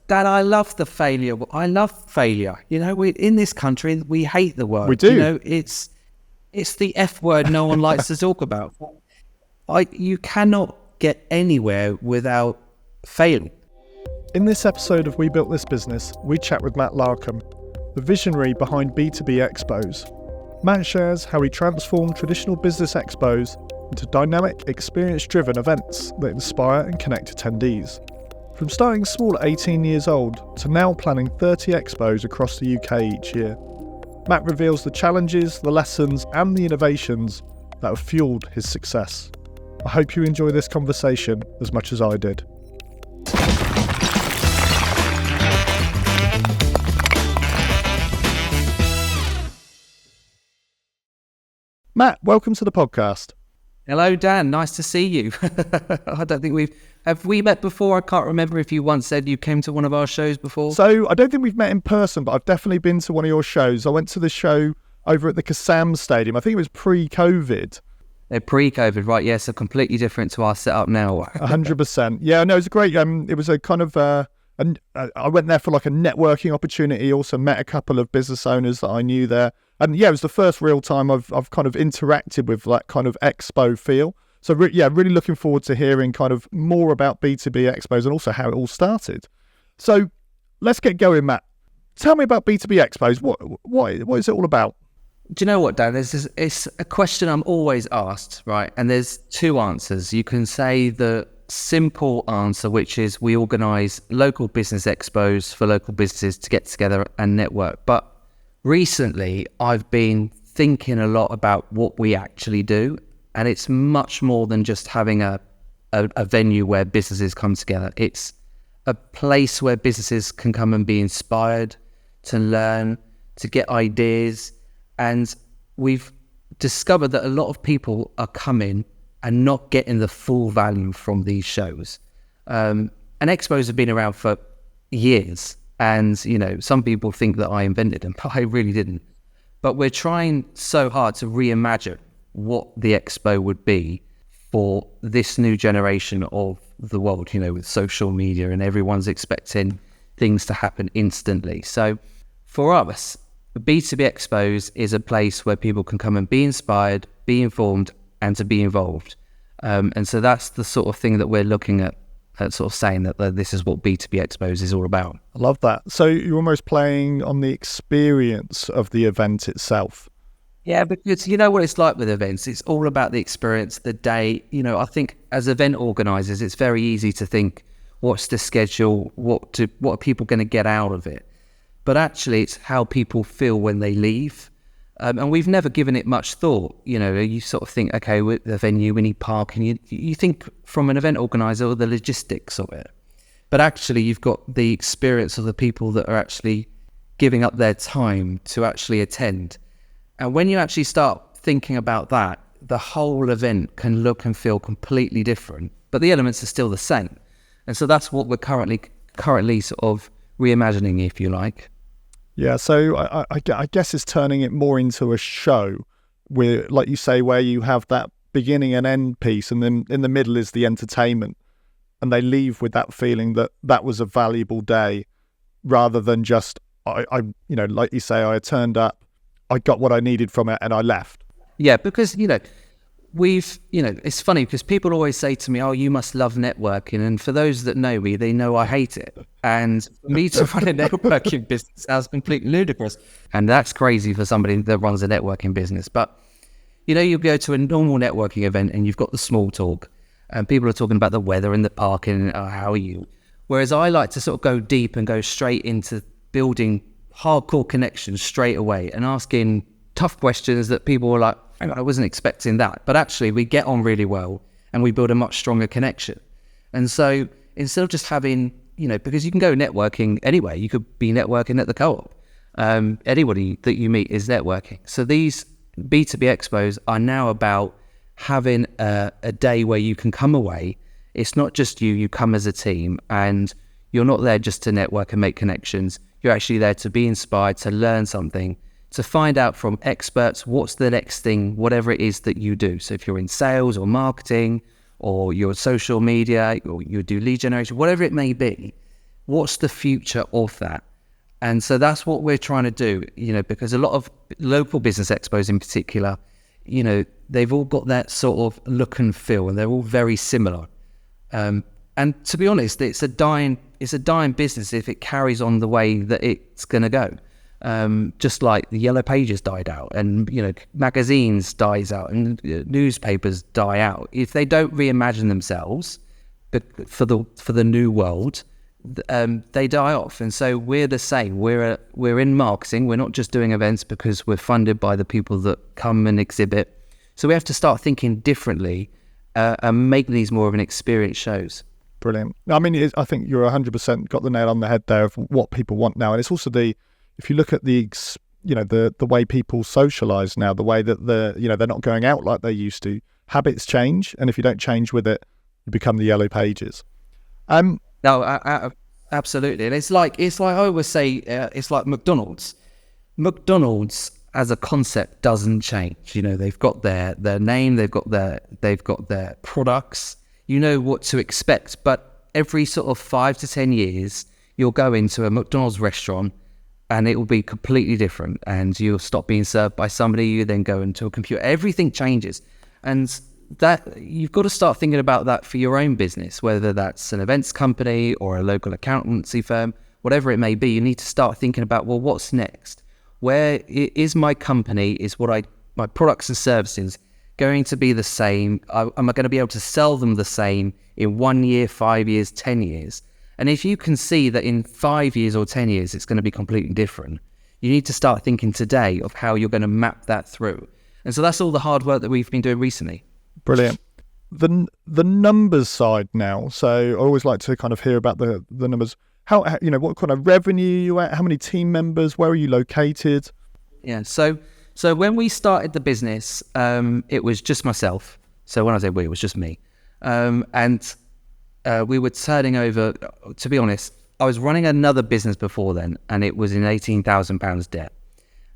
Dad, I love the failure. I love failure. You know, in this country, we hate the word. We do. You know, it's the F word no one likes to talk about. You cannot get anywhere without failing. In this episode of We Built This Business, we chat with Matt Larcome, the visionary behind B2B Expos. Matt shares how he transformed traditional business expos into dynamic, experience-driven events that inspire and connect attendees. From starting small at 18 years old to now planning 30 expos across the UK each year, Matt reveals the challenges, the lessons and the innovations that have fueled his success. I hope you enjoy this conversation as much as I did. Matt, welcome to the podcast. Hello, Dan. Nice to see you. I don't think have we met before? I can't remember if you once said you came to one of our shows before. So I don't think we've met in person, but I've definitely been to one of your shows. I went to the show over at the Kassam Stadium. I think it was pre-COVID. Pre-COVID, right? Yeah, so completely different to our setup now. 100%. Yeah, no, it was a great. It was a kind of. I went there for like a networking opportunity. Also met a couple of business owners that I knew there. And yeah, it was the first real time I've kind of interacted with that kind of expo feel. So really looking forward to hearing kind of more about B2B Expos and also how it all started. So let's get going, Matt. Tell me about B2B Expos. What is it all about? Do you know what, Dan? It's a question I'm always asked, right? And there's two answers. You can say the simple answer, which is we organise local business expos for local businesses to get together and network. But recently, I've been thinking a lot about what we actually do, and it's much more than just having a venue where businesses come together. It's a place where businesses can come and be inspired, to learn, to get ideas, and we've discovered that a lot of people are coming and not getting the full value from these shows. And expos have been around for years. And, you know, some people think that I invented them, but I really didn't. But we're trying so hard to reimagine what the expo would be for this new generation of the world, you know, with social media and everyone's expecting things to happen instantly. So for us, B2B Expos is a place where people can come and be inspired, be informed, and to be involved. And so that's the sort of thing that we're looking at sort of saying that this is what B2B Expos is all about. I love that. So you're almost playing on the experience of the event itself. Yeah, because you know what it's like with events. It's all about the experience, the day. You know, I think as event organisers, it's very easy to think, what's the schedule? What are people going to get out of it? But actually, it's how people feel when they leave. And we've never given it much thought. You know, you sort of think, okay, with the venue, we need parking. You think from an event organizer, the logistics of it. But actually, you've got the experience of the people that are actually giving up their time to actually attend. And when you actually start thinking about that, the whole event can look and feel completely different, but the elements are still the same. And so that's what we're currently sort of reimagining, if you like. Yeah, so I guess it's turning it more into a show where, like you say, where you have that beginning and end piece, and then in the middle is the entertainment, and they leave with that feeling that that was a valuable day, rather than just I you know, like you say, I turned up, I got what I needed from it, and I left. Yeah, because you know, it's funny because people always say to me, oh, you must love networking. And for those that know me, they know I hate it. And for me to run a networking business sounds completely ludicrous. And that's crazy for somebody that runs a networking business. But, you know, you go to a normal networking event and you've got the small talk and people are talking about the weather and the parking and how are you? Whereas I like to sort of go deep and go straight into building hardcore connections straight away and asking tough questions that people were like, I wasn't expecting that. But actually, we get on really well and we build a much stronger connection. And so instead of just having, you know, because you can go networking anyway, you could be networking at the co-op. Anybody that you meet is networking. So these B2B Expos are now about having a day where you can come away. It's not just you come as a team and you're not there just to network and make connections. You're actually there to be inspired, to learn something, to find out from experts what's the next thing, whatever it is that you do. So if you're in sales or marketing or you're social media or you do lead generation, whatever it may be, what's the future of that? And so that's what we're trying to do, because a lot of local business expos in particular, they've all got that sort of look and feel, and they're all very similar. And to be honest, it's a dying business if it carries on the way that it's going to go. Just like the Yellow Pages died out, and magazines dies out, and newspapers die out. If they don't reimagine themselves for the new world, they die off. And so we're the same. We're in marketing. We're not just doing events because we're funded by the people that come and exhibit. So we have to start thinking differently and make these more of an experience shows. Brilliant. I mean, I think you're 100% got the nail on the head there of what people want now. And it's also if you look at the way people socialize now, the way that they're not going out like they used to, habits change. And if you don't change with it, you become the Yellow Pages. No, absolutely. And it's like I always say, it's like McDonald's. McDonald's as a concept doesn't change. They've got their name, they've got their products. You know what to expect, but every sort of 5 to 10 years, you'll go into a McDonald's restaurant and it will be completely different, and you'll stop being served by somebody, you then go into a computer. Everything changes, and that you've got to start thinking about that for your own business, whether that's an events company or a local accountancy firm, whatever it may be. You need to start thinking about, well, what's next? Where is my company? Is my products and services going to be the same? Am I going to be able to sell them the same in 1 year, 5 years, 10 years? And if you can see that in 5 years or 10 years, it's going to be completely different, you need to start thinking today of how you're going to map that through. And so that's all the hard work that we've been doing recently. Brilliant. The numbers side now. So I always like to kind of hear about the numbers. How what kind of revenue you at? How many team members? Where are you located? Yeah. So when we started the business, it was just myself. So when I say we, it was just me. And we were turning over, to be honest, I was running another business before then, and it was in £18,000 debt.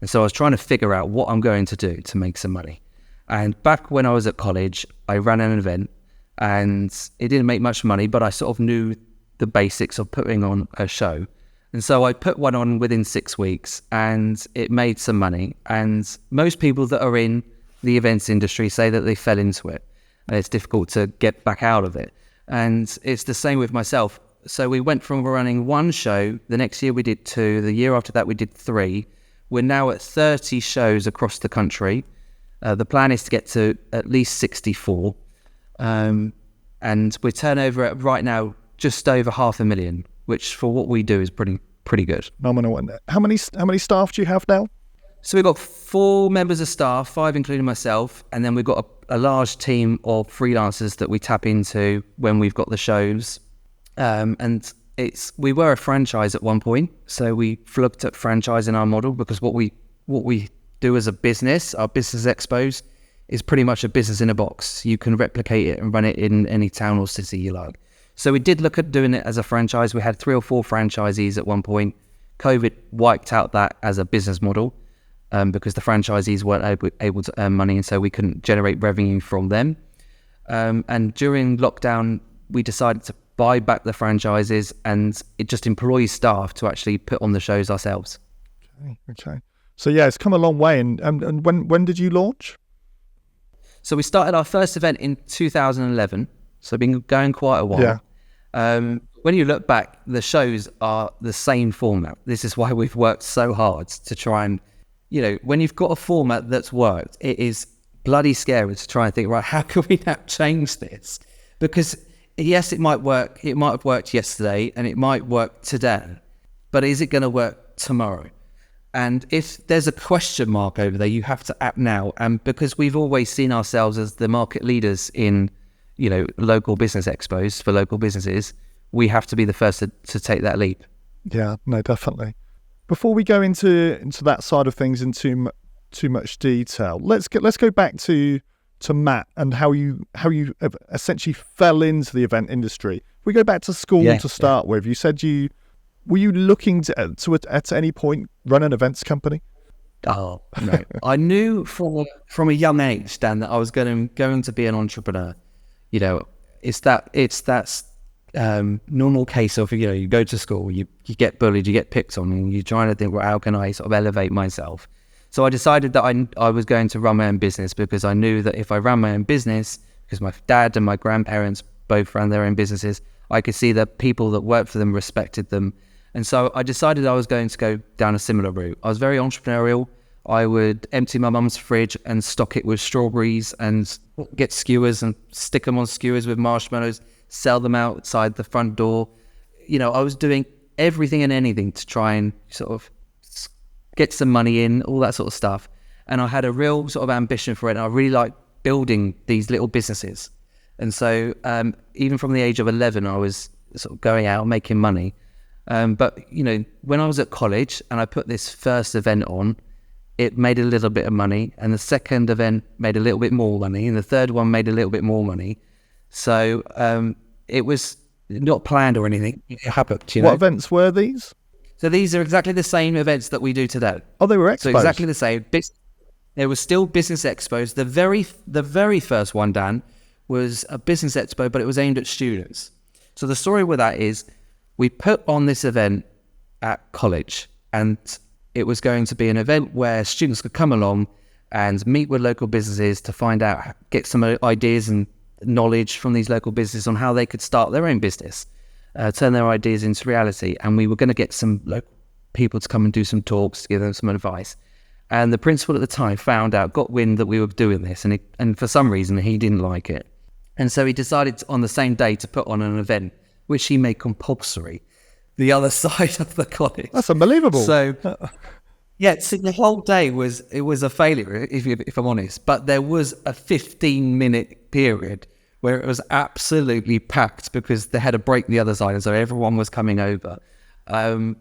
And so I was trying to figure out what I'm going to do to make some money. And back when I was at college, I ran an event, and it didn't make much money, but I sort of knew the basics of putting on a show. And so I put one on within 6 weeks, and it made some money. And most people that are in the events industry say that they fell into it, and it's difficult to get back out of it. And it's the same with myself. So we went from running one show, the next year we did 2, the year after that we did 3. We're now at 30 shows across the country. The plan is to get to at least 64. And we're turnover at right now just over 500,000, which for what we do is pretty good. Nominal. How many staff do you have now? So we've got 4 members of staff, 5 including myself, and then we've got a large team of freelancers that we tap into when we've got the shows. And we were a franchise at one point, so we looked at franchising our model, because what we do as a business, our business expos, is pretty much a business in a box. You can replicate it and run it in any town or city you like. So we did look at doing it as a franchise. We had 3 or 4 franchisees at one point. COVID wiped out that as a business model, because the franchisees weren't able to earn money, and so we couldn't generate revenue from them. And during lockdown, we decided to buy back the franchises, and it just employs staff to actually put on the shows ourselves. Okay. So yeah, it's come a long way. And when did you launch? So we started our first event in 2011. So been going quite a while. Yeah. When you look back, the shows are the same format. This is why we've worked so hard to try and, when you've got a format that's worked, it is bloody scary to try and think, right, how can we now change this? Because yes, it might work. It might have worked yesterday, and it might work today, but is it going to work tomorrow? And if there's a question mark over there, you have to act now. And because we've always seen ourselves as the market leaders in, local business expos for local businesses, we have to be the first to take that leap. Yeah, no, definitely. Before we go into that side of things in too much detail, let's go back to Matt and how you essentially fell into the event industry. If we go back to school to start with, you said were you looking to at any point run an events company? Oh no, I knew from a young age, Dan, that I was going to be an entrepreneur. It's that normal case of, you go to school, you get bullied, you get picked on, and you're trying to think, well, how can I sort of elevate myself? So I decided that I was going to run my own business, because I knew that if I ran my own business, because my dad and my grandparents both ran their own businesses, I could see that people that worked for them respected them. And so I decided I was going to go down a similar route. I was very entrepreneurial. I would empty my mum's fridge and stock it with strawberries and get skewers and stick them on skewers with marshmallows, sell them outside the front door. I was doing everything and anything to try and sort of get some money in, all that sort of stuff. And I had a real sort of ambition for it. And I really liked building these little businesses. And so even from the age of 11, I was sort of going out making money. But when I was at college and I put this first event on, it made a little bit of money, and the second event made a little bit more money, and the third one made a little bit more money. So it was not planned or anything. It happened. What events were these? So these are exactly the same events that we do today. Oh, they were expos. So exactly the same. There were still business expos. The very first one, Dan, was a business expo, but it was aimed at students. So the story with that is, we put on this event at college, and it was going to be an event where students could come along and meet with local businesses to find out, get some ideas and knowledge from these local businesses on how they could start their own business, turn their ideas into reality. And we were going to get some local people to come and do some talks to give them some advice. And the principal at the time got wind that we were doing this, and for some reason he didn't like it. And so he decided on the same day to put on an event, which he made compulsory, the other side of the college. That's unbelievable. So, so the whole day was a failure, if I'm honest. But there was a 15-minute period where it was absolutely packed, because they had a break the other side, and so everyone was coming over.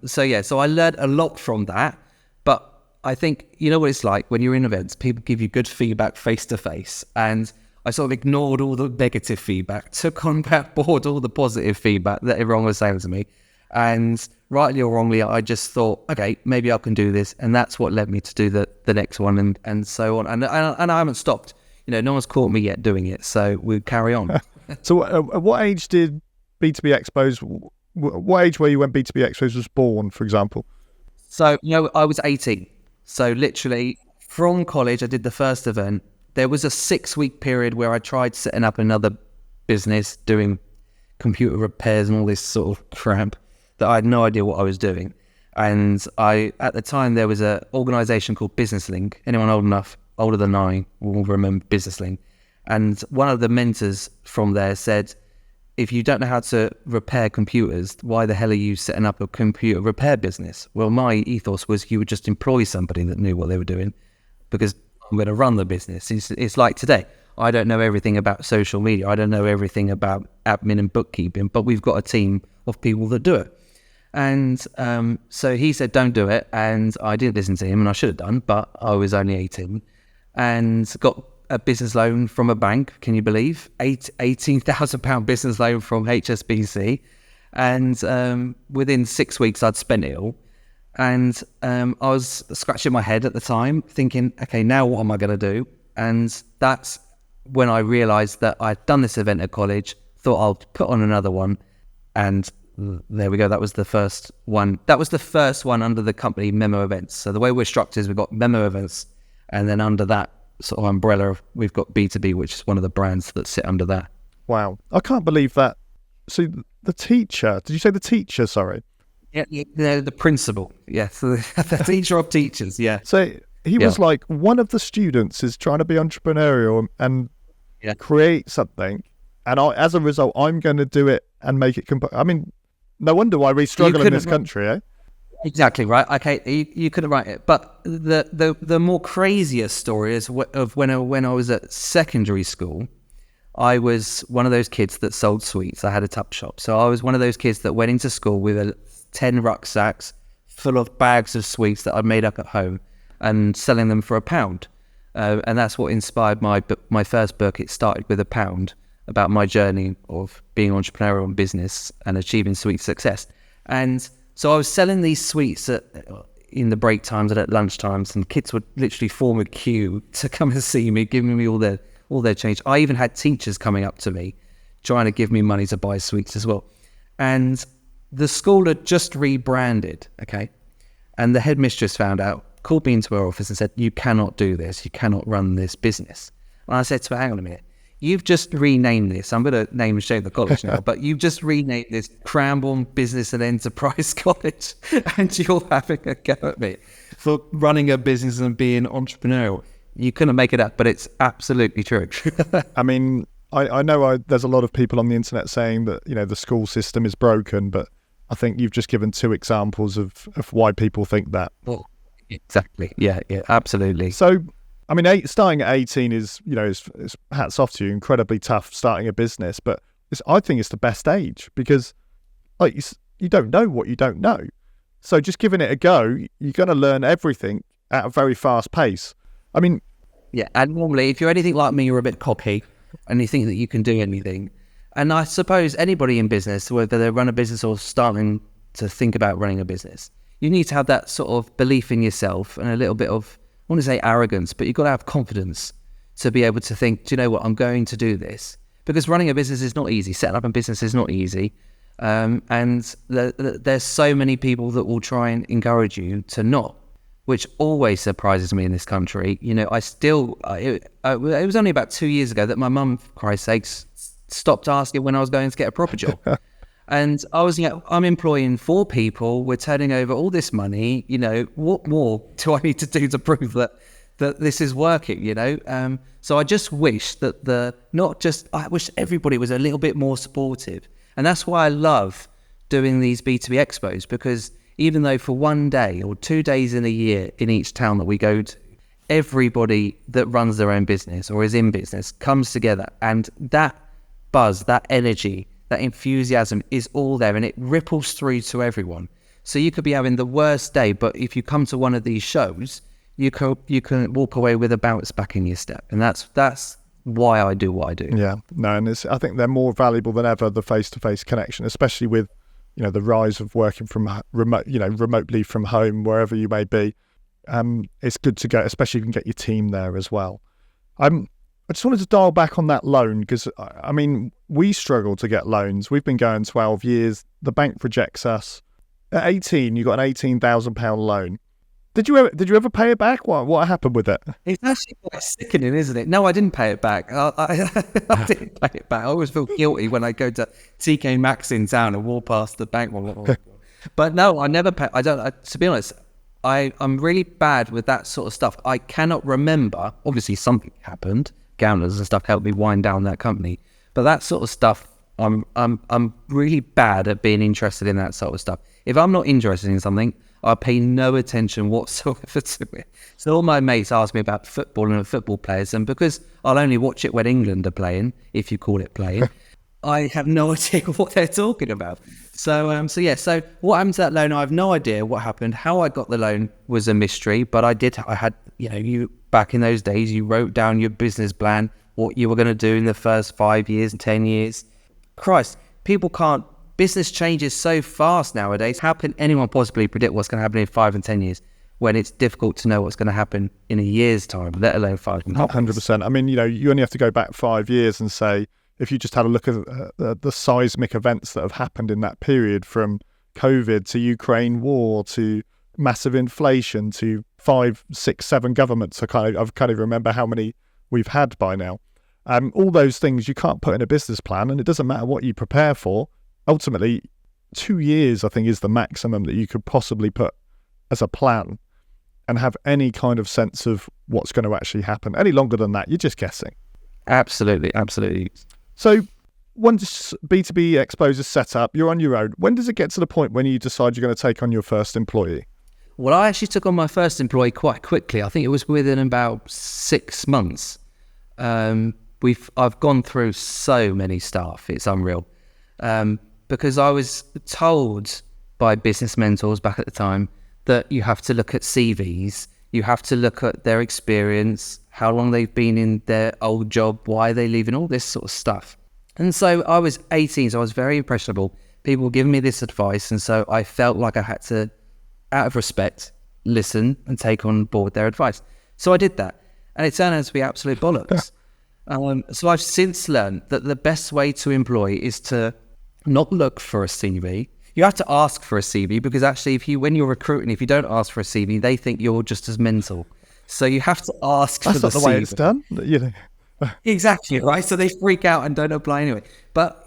So I learned a lot from that. But I think, you know what it's like when you're in events, people give you good feedback face to face, and I sort of ignored all the negative feedback, took on board all the positive feedback that everyone was saying to me. And rightly or wrongly, I just thought, okay, maybe I can do this. And that's what led me to do the next one, and so on. And I haven't stopped. No one's caught me yet doing it. So we'll carry on. So at what age did B2B Expos, what age were you when B2B Expos was born, for example? So, I was 18. So literally from college, I did the first event. There was a 6-week period where I tried setting up another business, doing computer repairs and all this sort of crap that I had no idea what I was doing. And at the time, there was an organisation called Business Link. Anyone older than I will remember Business Link. And one of the mentors from there said, if you don't know how to repair computers, why the hell are you setting up a computer repair business? Well, my ethos was you would just employ somebody that knew what they were doing, because I'm going to run the business. It's like today. I don't know everything about social media. I don't know everything about admin and bookkeeping, but we've got a team of people that do it. And so he said, don't do it. And I didn't listen to him, and I should have done, but I was only 18 and got a business loan from a bank. Can you believe? £18,000 business loan from HSBC. And within 6 weeks, I'd spent it all. And I was scratching my head at the time, thinking, okay, now what am I going to do? And that's when I realised that I'd done this event at college, thought I'll put on another one. And there we go. That was the first one. That was the first one under the company Memo Events. So the way we're structured is we've got Memo Events, and then under that sort of umbrella, we've got B2B, which is one of the brands that sit under that. Wow. I can't believe that. So the teacher, did you say the teacher? Sorry. Yeah, the principal. Yes, the teacher of teachers. Yeah. So he was like, one of the students is trying to be entrepreneurial and create something, and as a result, I'm going to do it and make it. I mean, no wonder why we struggle in this country, eh? Exactly right. Okay, you couldn't write it, but the more crazier story is of when I was at secondary school. I was one of those kids that sold sweets. I had a tuck shop, so I was one of those kids that went into school with 10 rucksacks full of bags of sweets that I'd made up at home and selling them for £1. And that's what inspired my first book. It started with £1, about my journey of being entrepreneurial in business and achieving sweet success. And so I was selling these sweets in the break times and at lunch times, and kids would literally form a queue to come and see me, giving me all their change. I even had teachers coming up to me trying to give me money to buy sweets as well. And the school had just rebranded, okay? And the headmistress found out, called me into her office and said, you cannot do this. You cannot run this business. And I said to her, hang on a minute. You've just renamed this. I'm going to name and shame the college now, but you've just renamed this Cranbourne Business and Enterprise College, and you're having a go at me for running a business and being entrepreneurial. You couldn't make it up, but it's absolutely true. I mean, I know there's a lot of people on the internet saying that, the school system is broken, but I think you've just given 2 examples of why people think that. Well, exactly. Yeah, absolutely. So, I mean, starting at 18 is, it's hats off to you, incredibly tough starting a business, but I think it's the best age because you don't know what you don't know. So just giving it a go, you're going to learn everything at a very fast pace. I mean... Yeah, and normally if you're anything like me, you're a bit cocky and you think that you can do anything. And I suppose anybody in business, whether they run a business or starting to think about running a business, you need to have that sort of belief in yourself and a little bit of, I want to say arrogance, but you've got to have confidence to be able to think, do you know what, I'm going to do this. Because running a business is not easy. Setting up a business is not easy. And there's so many people that will try and encourage you to not, which always surprises me in this country. It was only about 2 years ago that my mum, for Christ's sakes, stopped asking when I was going to get a proper job. And I was, I'm employing 4 people, we're turning over all this money, what more do I need to do to prove that this is working, So I just wish that I wish everybody was a little bit more supportive. And that's why I love doing these B2B Expos, because even though for 1 day or 2 days in a year in each town that we go to, everybody that runs their own business or is in business comes together, and that buzz, that energy, that enthusiasm is all there, and it ripples through to everyone. So you could be having the worst day, but if you come to one of these shows, you can walk away with a bounce back in your step, and that's why I do what I do. Yeah, no, and I think they're more valuable than ever, the face-to-face connection, especially with the rise of working from remotely from home, wherever you may be. It's good to go, especially if you can get your team there as well. I just wanted to dial back on that loan because, I mean, we struggle to get loans. We've been going 12 years. The bank rejects us. At 18, you got an £18,000 loan. Did you ever pay it back? What happened with it? It's actually quite sickening, isn't it? No, I didn't pay it back. I didn't pay it back. I always feel guilty when I go to TK Maxx in town and walk past the bank. But no, I never pay. To be honest, I'm really bad with that sort of stuff. I cannot remember. Obviously, something happened. Gowners and stuff helped me wind down that company. But that sort of stuff, I'm really bad at being interested in that sort of stuff. If I'm not interested in something, I pay no attention whatsoever to it. So all my mates ask me about football and football players, and because I'll only watch it when England are playing, if you call it playing, I have no idea what they're talking about. So what happened to that loan? I have no idea what happened. How I got the loan was a mystery, but I had, you back in those days, you wrote down your business plan, what you were going to do in the first 5 years and 10 years. Christ, business changes so fast nowadays. How can anyone possibly predict what's going to happen in 5 and 10 years when it's difficult to know what's going to happen in a year's time, let alone 5 and 10 years? 100%. I mean, you only have to go back 5 years and say, if you just had a look at the seismic events that have happened in that period, from COVID to Ukraine war to massive inflation to 5, 6, 7 governments. I can't even remember how many we've had by now. All those things you can't put in a business plan, and it doesn't matter what you prepare for. Ultimately, 2 years, I think, is the maximum that you could possibly put as a plan and have any kind of sense of what's going to actually happen. Any longer than that, you're just guessing. Absolutely. So once B2B Expos is set up, you're on your own. When does it get to the point when you decide you're going to take on your first employee? Well, I actually took on my first employee quite quickly. I think it was within about 6 months. I've gone through so many staff. It's unreal. Because I was told by business mentors back at the time that you have to look at CVs, you have to look at their experience, how long they've been in their old job, why they're leaving, all this sort of stuff. And so I was 18, so I was very impressionable. People were giving me this advice, and so I felt like I had to, out of respect, listen and take on board their advice. So I did that, and it turned out to be absolute bollocks. So I've since learned that the best way to employ is to not look for a CV. You have to ask for a CV, because actually when you're recruiting, if you don't ask for a CV, they think you're just as mental. So you have to ask for the CV. That's not the way it's done. Exactly, right? So they freak out and don't apply anyway. But,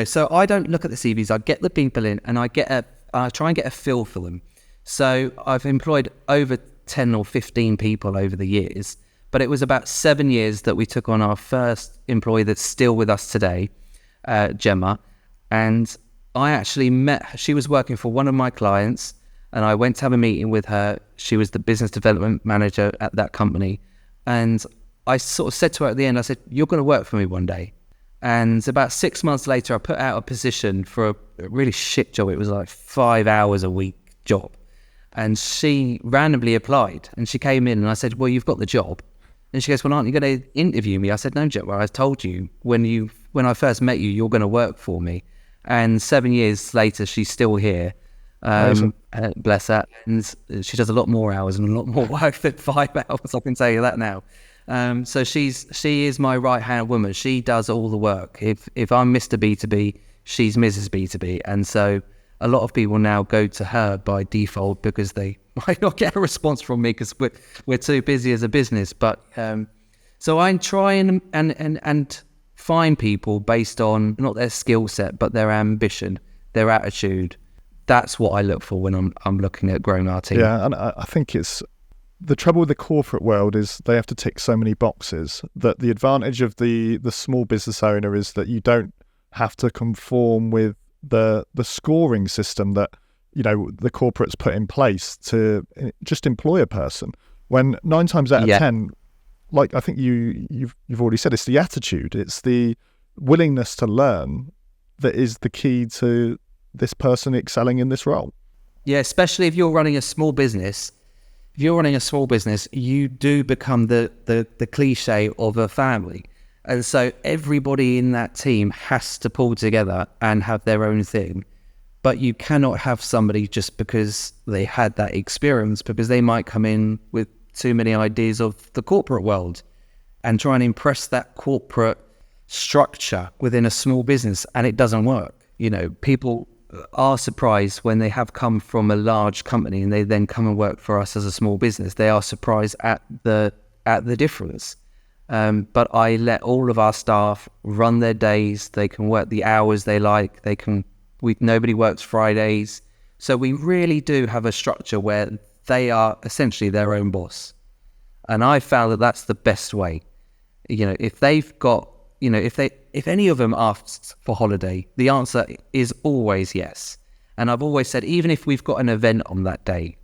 so I don't look at the CVs. I get the people in and I try and get a feel for them. So I've employed over 10 or 15 people over the years, but it was about 7 years that we took on our first employee that's still with us today, Gemma. And I actually met her. She was working for one of my clients, and I went to have a meeting with her. She was the business development manager at that company. And I sort of said to her at the end, I said, "You're going to work for me one day." And about 6 months later, I put out a position for a really shit job. It was like 5 hours a week job. And she randomly applied, and she came in and I said, "Well, you've got the job." And she goes, "Well, aren't you going to interview me?" I said, "No, Gemma, I told you when I first met you, you're going to work for me." And 7 years later, she's still here. Bless her. And she does a lot more hours and a lot more work than 5 hours. I can tell you that now. So she is my right hand woman. She does all the work. If I'm Mr. B2B, she's Mrs. B2B. And so a lot of people now go to her by default because they might not get a response from me because we're too busy as a business. But so I try and find people based on not their skill set, but their ambition, their attitude. That's what I look for when I'm looking at growing our team. Yeah, and I think it's the trouble with the corporate world is they have to tick so many boxes that the advantage of the small business owner is that you don't have to conform with the scoring system that the corporates put in place to just employ a person. When 9 times out of 10, like I think you've already said, it's the attitude, it's the willingness to learn that is the key to this person excelling in this role. Yeah, especially if you're running a small business. If you're running a small business, you do become the cliche of a family. And so everybody in that team has to pull together and have their own thing. But you cannot have somebody just because they had that experience, because they might come in with too many ideas of the corporate world and try and impress that corporate structure within a small business, and it doesn't work. People are surprised when they have come from a large company and they then come and work for us as a small business. They are surprised at the difference. But I let all of our staff run their days. They can work the hours they like. Nobody works Fridays. So we really do have a structure where they are essentially their own boss. And I found that that's the best way. If they've got, if any of them asks for holiday, the answer is always yes. And I've always said, even if we've got an event on that day,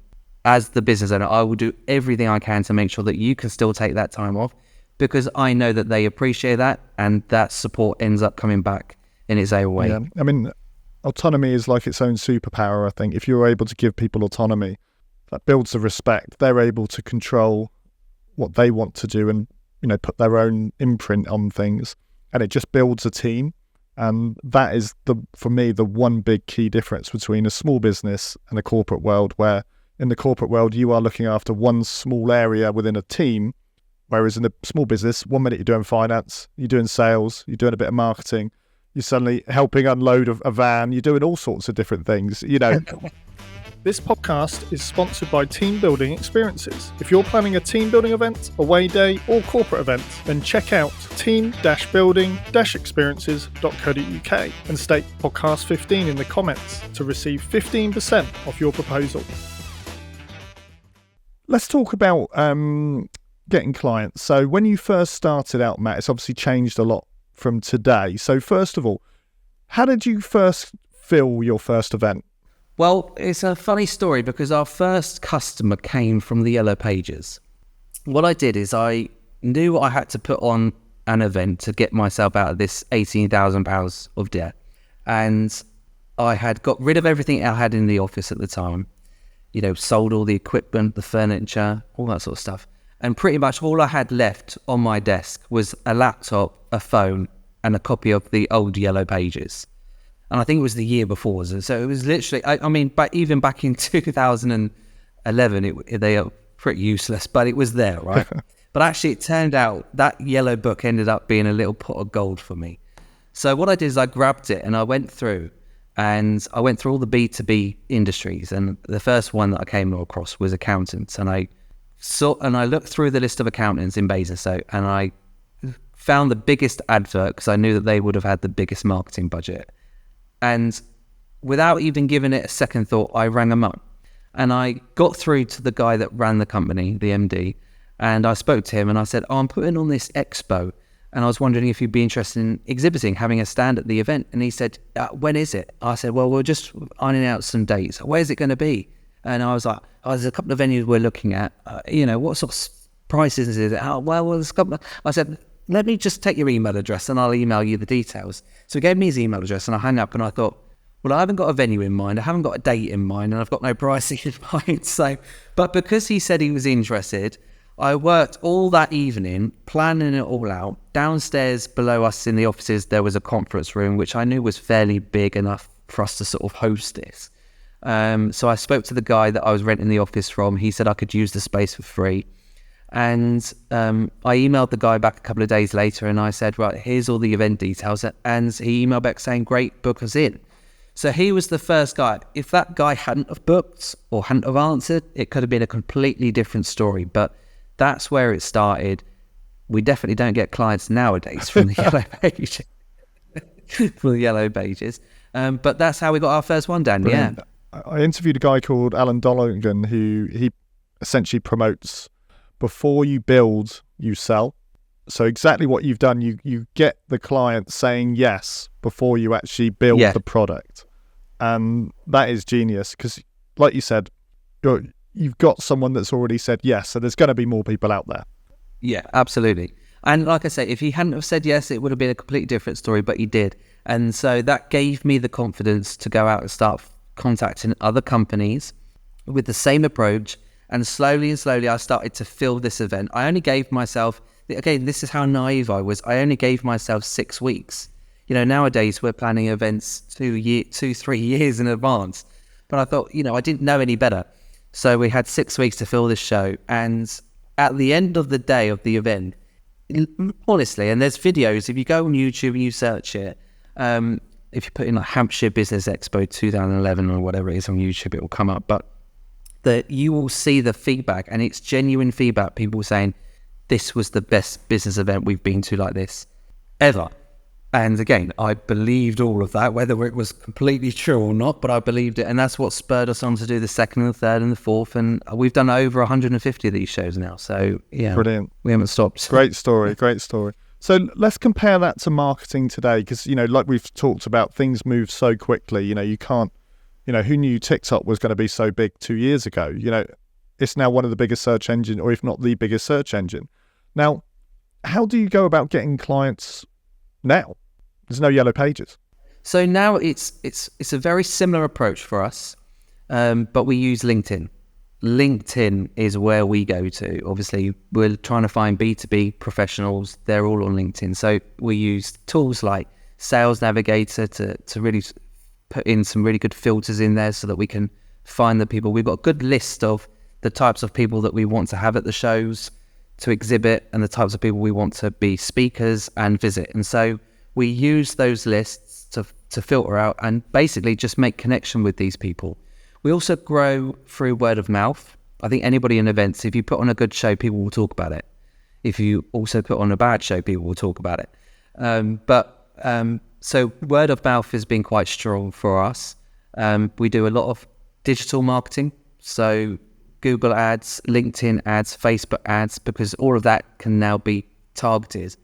as the business owner, I will do everything I can to make sure that you can still take that time off, because I know that they appreciate that, and that support ends up coming back in its own way. Yeah. I mean, autonomy is like its own superpower, I think. If you're able to give people autonomy, that builds the respect. They're able to control what they want to do and, put their own imprint on things. And it just builds a team. And that is, for me, the one big key difference between a small business and a corporate world, where in the corporate world, you are looking after one small area within a team. Whereas in a small business, 1 minute you're doing finance, you're doing sales, you're doing a bit of marketing, you're suddenly helping unload a van, you're doing all sorts of different things, This podcast is sponsored by Team Building Experiences. If you're planning a team building event, away day, or corporate event, then check out team-building-experiences.co.uk and state podcast 15 in the comments to receive 15% off your proposal. Let's talk about getting clients. So when you first started out, Matt, it's obviously changed a lot from today. So first of all, how did you first fill your first event? Well, it's a funny story because our first customer came from the Yellow Pages. What I did is I knew I had to put on an event to get myself out of this £18,000 of debt. And I had got rid of everything I had in the office at the time, sold all the equipment, the furniture, all that sort of stuff. And pretty much all I had left on my desk was a laptop, a phone, and a copy of the old Yellow Pages. And I think it was the year before. So it was literally, but even back in 2011, they are pretty useless, but it was there, right? But actually it turned out that yellow book ended up being a little pot of gold for me. So what I did is I grabbed it and I went through And I went through all the B2B industries, and the first one that I came across was accountants. And I looked through the list of accountants in Basingstoke, and I found the biggest advert because I knew that they would have had the biggest marketing budget. And without even giving it a second thought, I rang them up. And I got through to the guy that ran the company, the MD, and I spoke to him and I said, I'm putting on this expo, and I was wondering if you'd be interested in exhibiting, having a stand at the event. And he said, when is it? I said, well, we're just ironing out some dates. Where's it going to be? And I was like, there's a couple of venues we're looking at. What sort of prices is it? There's a couple. I said, let me just take your email address and I'll email you the details. So he gave me his email address and I hung up and I thought, well, I haven't got a venue in mind. I haven't got a date in mind, and I've got no pricing in mind. But because he said he was interested, I worked all that evening planning it all out. Downstairs below us in the offices, there was a conference room, which I knew was fairly big enough for us to sort of host this. So I spoke to the guy that I was renting the office from. He said I could use the space for free. And I emailed the guy back a couple of days later and I said, right, here's all the event details. And he emailed back saying, great, book us in. So he was the first guy. If that guy hadn't have booked or hadn't have answered, it could have been a completely different story. But that's where it started. We definitely don't get clients nowadays from the Yellow Pages. But that's how we got our first one, Dan. Brilliant. Yeah. I interviewed a guy called Alan Donegan who he essentially promotes before you build, you sell. So exactly what you've done, you get the client saying yes before you actually build the product. And that is genius because, like you said, you've got someone that's already said yes, so there's going to be more people out there. Yeah, absolutely. And like I say, if he hadn't have said yes, it would have been a completely different story, but he did. And so that gave me the confidence to go out and start contacting other companies with the same approach. And slowly I started to fill this event. I only gave myself, again, this is how naive I was. I only gave myself 6 weeks. Nowadays we're planning events 3 years in advance. But I thought, I didn't know any better. So we had 6 weeks to fill this show. And at the end of the day of the event, honestly, and there's videos, if you go on YouTube and you search it, if you put in like Hampshire Business Expo 2011 or whatever it is on YouTube, it will come up. But you will see the feedback, and it's genuine feedback. People saying, this was the best business event we've been to like this ever. And again, I believed all of that, whether it was completely true or not, but I believed it. And that's what spurred us on to do the second and the third and the fourth. And we've done over 150 of these shows now. So yeah, brilliant. We haven't stopped. Great story. So let's compare that to marketing today. Because, like we've talked about, things move so quickly. You can't, who knew TikTok was going to be so big 2 years ago? It's now one of the biggest search engine, or if not the biggest search engine. Now, how do you go about getting clients now? There's no Yellow Pages. So now it's a very similar approach for us, but we use LinkedIn. LinkedIn is where we go to. Obviously, we're trying to find B2B professionals. They're all on LinkedIn. So we use tools like Sales Navigator to really put in some really good filters in there so that we can find the people. We've got a good list of the types of people that we want to have at the shows to exhibit and the types of people we want to be speakers and visit. And so we use those lists to filter out and basically just make connection with these people. We also grow through word of mouth. I think anybody in events, if you put on a good show, people will talk about it. If you also put on a bad show, people will talk about it. So word of mouth has been quite strong for us. We do a lot of digital marketing. So Google ads, LinkedIn ads, Facebook ads, because all of that can now be targeted.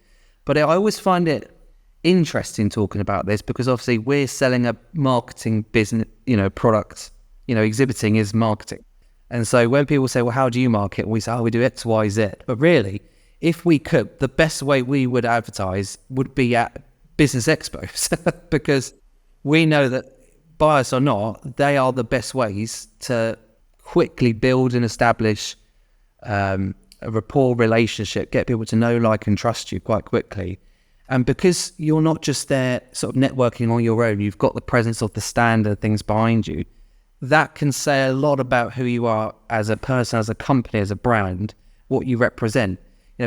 But I always find it interesting talking about this because obviously we're selling a marketing business, product, exhibiting is marketing. And so when people say, well, how do you market? We say, we do X, Y, Z. But really, if we could, the best way we would advertise would be at business expos because we know that, bias or not, they are the best ways to quickly build and establish a rapport relationship, get people to know, like, and trust you quite quickly. And because you're not just there sort of networking on your own, you've got the presence of the stand and things behind you. That can say a lot about who you are as a person, as a company, as a brand, what you represent.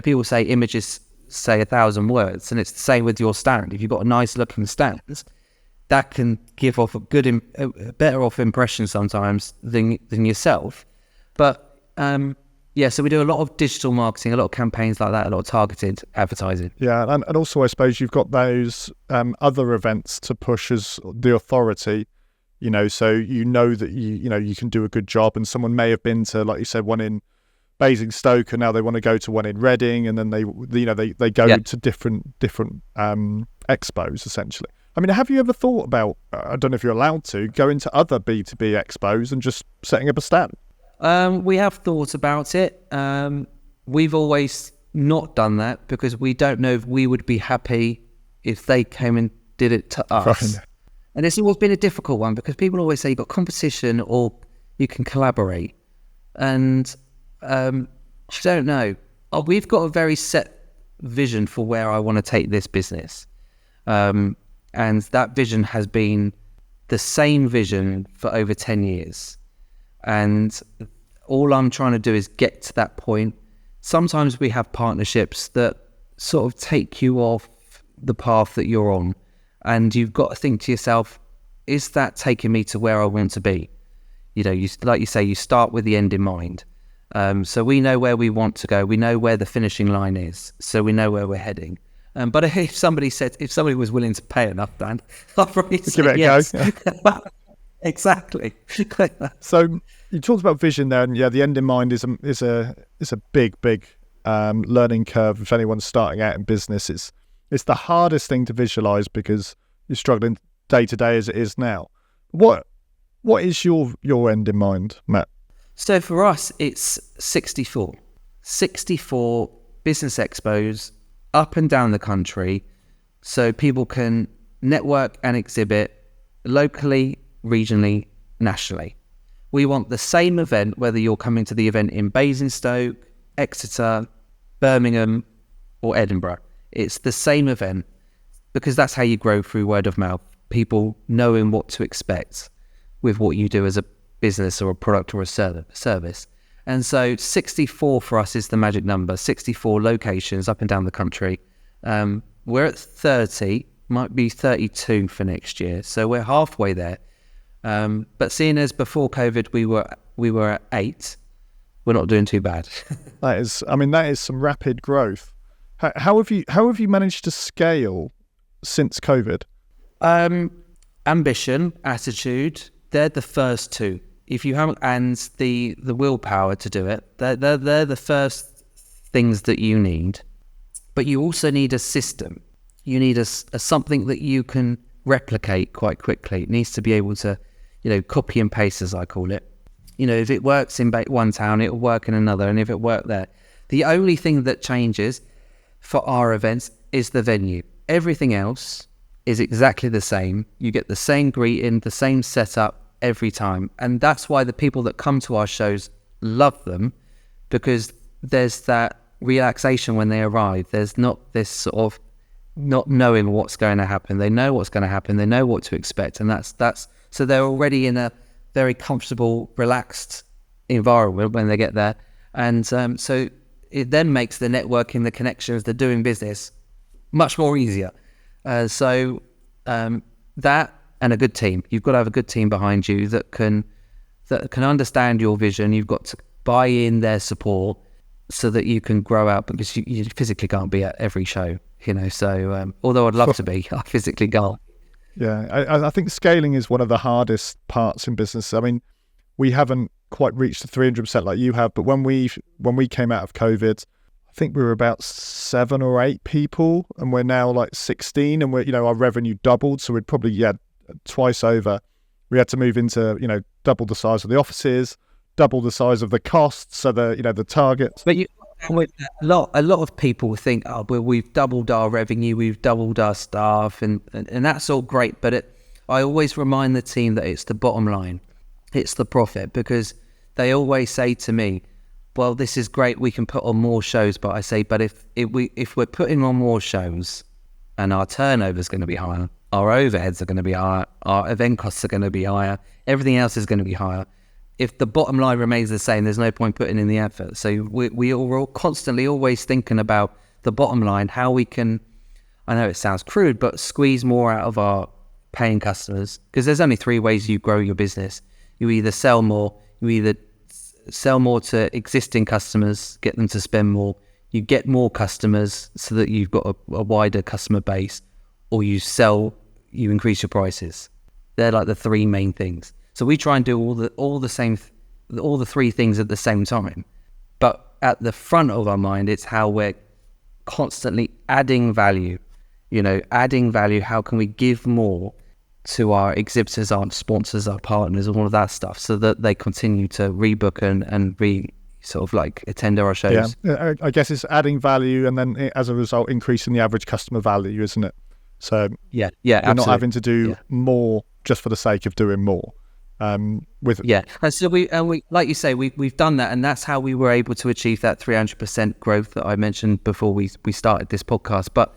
People say images say 1,000 words, and it's the same with your stand. If you've got a nice looking stand, that can give off a better off impression sometimes than yourself. But so we do a lot of digital marketing, a lot of campaigns like that, a lot of targeted advertising. Yeah, and also I suppose you've got those other events to push as the authority, so that you can do a good job, and someone may have been to, like you said, one in Basingstoke, and now they want to go to one in Reading, and then they go to different expos essentially. I mean, have you ever thought about, I don't know if you're allowed to, go into other B2B expos and just setting up a stand? We have thought about it. We've always not done that because we don't know if we would be happy if they came and did it to us. Right. And it's always been a difficult one because people always say you've got competition or you can collaborate. And I don't know. We've got a very set vision for where I want to take this business. And that vision has been the same vision for over 10 years. And all I'm trying to do is get to that point. Sometimes we have partnerships that sort of take you off the path that you're on. And you've got to think to yourself, is that taking me to where I want to be? Like you say, you start with the end in mind. So we know where we want to go. We know where the finishing line is. So we know where we're heading. But if somebody was willing to pay enough, Dan, I'd probably say yes. Give it a go. Exactly. So you talked about vision there, and the end in mind is a big learning curve. If anyone's starting out in business, it's the hardest thing to visualize because you're struggling day to day as it is now. What is your end in mind, Matt? So for us, it's 64 business expos up and down the country, so people can network and exhibit locally, regionally, nationally. We want the same event, whether you're coming to the event in Basingstoke, Exeter, Birmingham, or Edinburgh. It's the same event because that's how you grow through word of mouth. People knowing what to expect with what you do as a business or a product or a service. And so 64 for us is the magic number, 64 locations up and down the country. We're at 30, might be 32 for next year. So we're halfway there. But seeing as before COVID, we were at 8, we're not doing too bad. That is some rapid growth. How have you managed to scale since COVID? Ambition, attitude, they're the first two. If you haven't, and the willpower to do it, they're the first things that you need. But you also need a system. You need a something that you can replicate quite quickly. It needs to be able to, copy and paste, as I call it. If it works in one town, it will work in another. And if it worked there, the only thing that changes for our events is the venue. Everything else is exactly the same. You get the same greeting, the same setup every time. And that's why the people that come to our shows love them, because there's that relaxation when they arrive. There's not this sort of not knowing what's going to happen. They know what's going to happen. They know what to expect. And that's so they're already in a very comfortable, relaxed environment when they get there. And so it then makes the networking, the connections, the doing business much more easier. That and a good team. You've got to have a good team behind you that can understand your vision. You've got to buy in their support so that you can grow out, because you physically can't be at every show, So although I'd love to be, I physically can't. Yeah, I think scaling is one of the hardest parts in business. I mean, we haven't quite reached the 300% like you have, but when we came out of COVID, I think we were about 7 or 8 people, and we're now like 16, and we're our revenue doubled, so we'd probably twice over. We had to move into double the size of the offices, double the size of the costs, so the targets. But a lot of people think, we've doubled our revenue, we've doubled our staff, and that's all great. But I always remind the team that it's the bottom line, it's the profit, because they always say to me, well, this is great, we can put on more shows. But I say, but if we're putting on more shows and our turnover is going to be higher, our overheads are going to be higher, our event costs are going to be higher, everything else is going to be higher. If the bottom line remains the same, there's no point putting in the effort. So we're all constantly always thinking about the bottom line, how we can, I know it sounds crude, but squeeze more out of our paying customers, because there's only three ways you grow your business. You either sell more, to existing customers, get them to spend more, you get more customers so that you've got a wider customer base, or you increase your prices. They're like the three main things. So we try and do all the three things at the same time. But at the front of our mind, it's how we're constantly adding value. Adding value. How can we give more to our exhibitors, our sponsors, our partners, all of that stuff, so that they continue to rebook and attend our shows. Yeah, I guess it's adding value, and then as a result, increasing the average customer value, isn't it? So you're absolutely. Not having to do more just for the sake of doing more. And so we like you say, we've done that, and that's how we were able to achieve that 300% growth that I mentioned before we started this podcast. But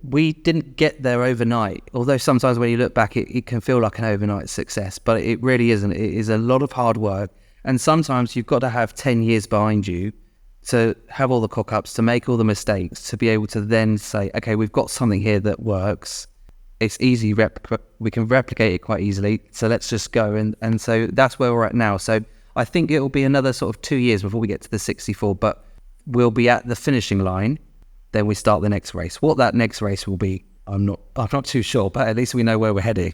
we didn't get there overnight, although sometimes when you look back it can feel like an overnight success, but it really isn't. It is a lot of hard work, and sometimes you've got to have 10 years behind you to have all the cock-ups, to make all the mistakes, to be able to then say, okay, we've got something here that works. It's easy, we can replicate it quite easily, so let's just go. And so that's where we're at now. So I think it will be another sort of 2 years before we get to the 64, but we'll be at the finishing line. Then we start the next race. What that next race will be, I'm not too sure, but at least we know where we're heading.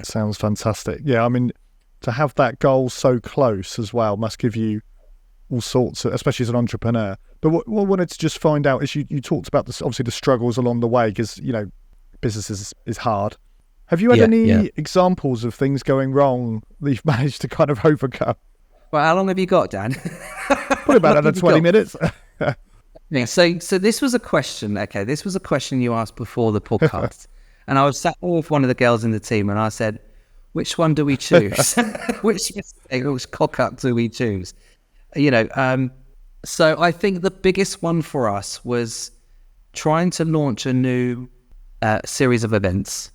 Sounds fantastic. Yeah, I mean, to have that goal so close as well must give you all sorts of, especially as an entrepreneur. But what I wanted to just find out is you talked about this, obviously the struggles along the way, because business is hard. Have you had any examples of things going wrong that you've managed to kind of overcome? Well, how long have you got, Dan? Probably about another 20 minutes. Yeah. So this was a question. Okay, this was a question you asked before the podcast, and I was sat with one of the girls in the team, and I said, "Which one do we choose? which cock up do we choose?" So I think the biggest one for us was trying to launch a new series of events,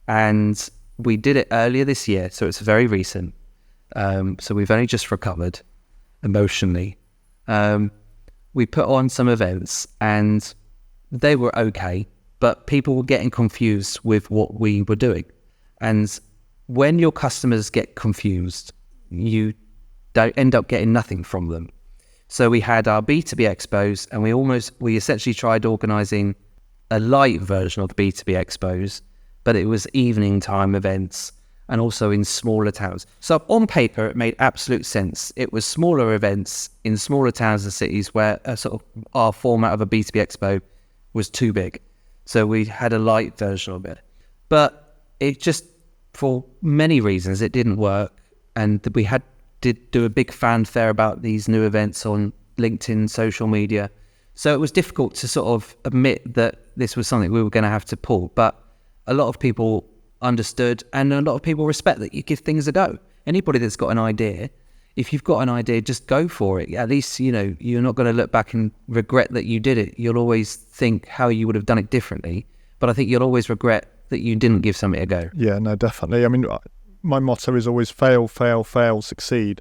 and we did it earlier this year, so it's very recent. So we've only just recovered emotionally. We put on some events and they were okay, but people were getting confused with what we were doing. And when your customers get confused, you don't end up getting nothing from them. So we had our B2B Expos, and we essentially tried organising a light version of the B2B Expos, but it was evening time events and also in smaller towns. So on paper, it made absolute sense. It was smaller events in smaller towns and cities where our format of a B2B Expo was too big. So we had a light version of it. But it just, for many reasons, it didn't work. And we did do a big fanfare about these new events on LinkedIn, social media. So it was difficult to sort of admit that this was something we were going to have to pull. But a lot of people understood, and a lot of people respect that you give things a go. Anybody that's got an idea, if you've got an idea, just go for it. At least, you're not going to look back and regret that you did it. You'll always think how you would have done it differently. But I think you'll always regret that you didn't give something a go. Yeah, no, definitely. I mean, my motto is always fail, fail, fail, succeed.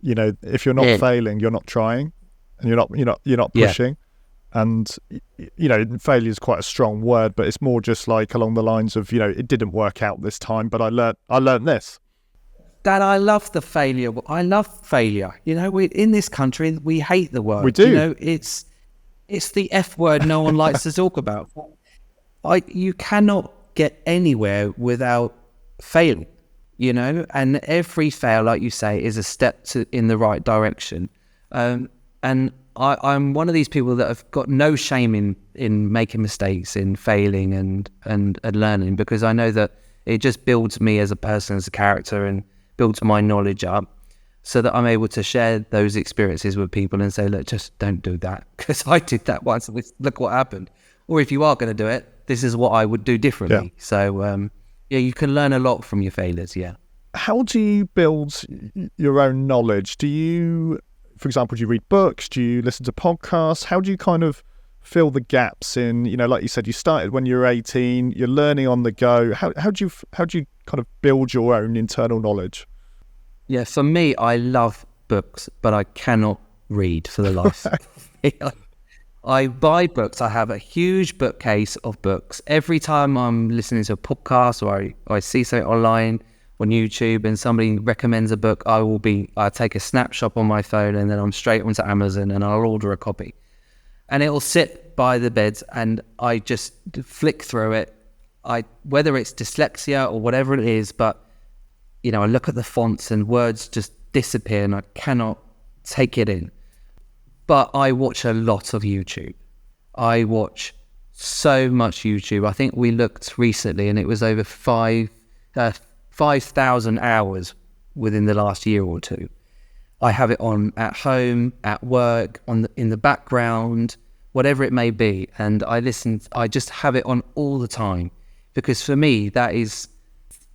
If you're not failing, you're not trying, and you're not pushing. And failure is quite a strong word, but it's more just like along the lines of it didn't work out this time, but I learned this. Dad, I love the failure. I love failure. We in this country we hate the word. We do. It's the F word no one likes to talk about. You cannot get anywhere without failing. And every fail, like you say, is a step in the right direction. And I'm one of these people that have got no shame in making mistakes, in failing and learning, because I know that it just builds me as a person, as a character, and builds my knowledge up, so that I'm able to share those experiences with people and say, look, just don't do that, because I did that once and look what happened. Or if you are going to do it, this is what I would do differently. Yeah. So you can learn a lot from your failures. Yeah. How do you build your own knowledge? Do you, for example, do you read books? Do you listen to podcasts? How do you kind of fill the gaps in, like you said, you started when you were 18, you're learning on the go. How do you kind of build your own internal knowledge? Yeah, for me, I love books, but I cannot read for the life of me. I buy books. I have a huge bookcase of books. Every time I'm listening to a podcast or I see something online on YouTube and somebody recommends a book, I take a snapshot on my phone and then I'm straight onto Amazon and I'll order a copy. And it'll sit by the bed and I just flick through it. Whether it's dyslexia or whatever it is, but I look at the fonts and words just disappear and I cannot take it in. But I watch a lot of YouTube. I watch so much YouTube. I think we looked recently and it was over 5,000 hours within the last year or two. I have it on at home, at work, in the background, whatever it may be. And I just have it on all the time because for me, that is